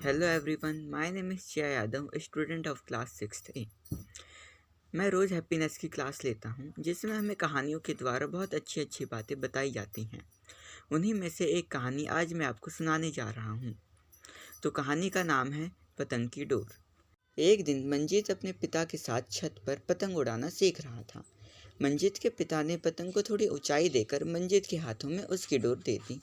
Hello everyone, my name is Jiya Yadav, student of class 6th A। मैं रोज़ happiness की class लेता हूँ, जिसमें हमें कहानियों के द्वारा बहुत अच्छी अच्छी बातें बताई जाती हैं। उन्हीं में से एक कहानी आज मैं आपको सुनाने जा रहा हूँ। तो कहानी का नाम है पतंग की डोर। एक दिन मंजीत अपने पिता के साथ छत पर पतंग उड़ाना सीख रहा था। मंजीत के पिता ने पतंग को थोड़ी ऊंचाई देकर मंजीत के हाथों में उसकी डोर दे दी।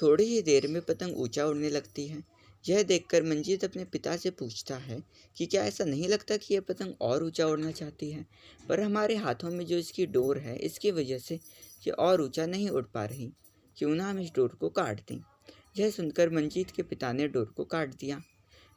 थोड़ी ही देर में पतंग ऊंचा उड़ने लगती है। यह देखकर मंजीत अपने पिता से पूछता है कि क्या ऐसा नहीं लगता कि यह पतंग और ऊंचा उड़ना चाहती है, पर हमारे हाथों में जो इसकी डोर है इसकी वजह से ये और ऊंचा नहीं उड़ पा रही। क्यों ना हम इस डोर को काट दें। यह सुनकर मंजीत के पिता ने डोर को काट दिया।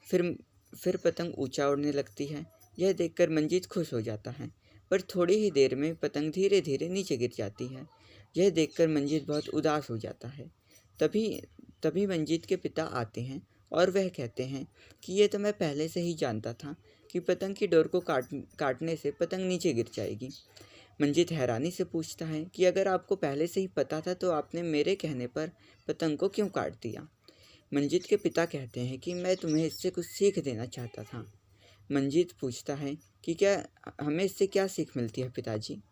फिर फिर पतंग ऊंचा उड़ने लगती है। यह देखकर मंजीत खुश हो जाता है, पर थोड़ी ही देर में पतंग धीरे धीरे नीचे गिर जाती है। यह देखकर मंजीत बहुत उदास हो जाता है। तभी तभी मंजीत के पिता आते हैं और वह कहते हैं कि ये तो मैं पहले से ही जानता था कि पतंग की डोर को काटने से पतंग नीचे गिर जाएगी। मंजीत हैरानी से पूछता है कि अगर आपको पहले से ही पता था तो आपने मेरे कहने पर पतंग को क्यों काट दिया। मंजीत के पिता कहते हैं कि मैं तुम्हें इससे कुछ सीख देना चाहता था। मंजीत पूछता है कि क्या हमें इससे क्या सीख मिलती है पिताजी।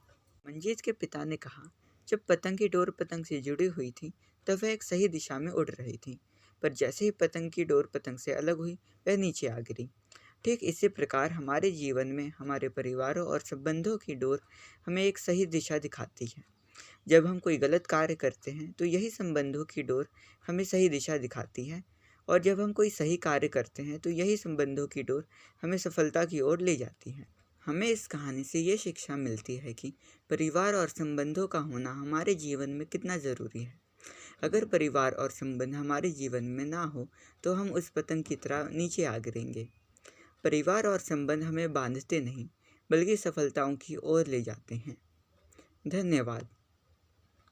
मंजीत के पिता ने कहा, जब पतंग की डोर पतंग से जुड़ी हुई थी तब वह एक सही दिशा में उड़ रही थी, पर जैसे ही पतंग की डोर पतंग से अलग हुई वह नीचे आ गिरी। ठीक इसी प्रकार हमारे जीवन में हमारे परिवारों और संबंधों की डोर हमें एक सही दिशा दिखाती है। जब हम कोई गलत कार्य करते हैं तो यही संबंधों की डोर हमें सही दिशा दिखाती है, और जब हम कोई सही कार्य करते हैं तो यही संबंधों की डोर हमें सफलता की ओर ले जाती है। हमें इस कहानी से ये शिक्षा मिलती है कि परिवार और संबंधों का होना हमारे जीवन में कितना ज़रूरी है। अगर परिवार और संबंध हमारे जीवन में ना हो तो हम उस पतंग की तरह नीचे आ गिरेंगे। परिवार और संबंध हमें बांधते नहीं, बल्कि सफलताओं की ओर ले जाते हैं। धन्यवाद।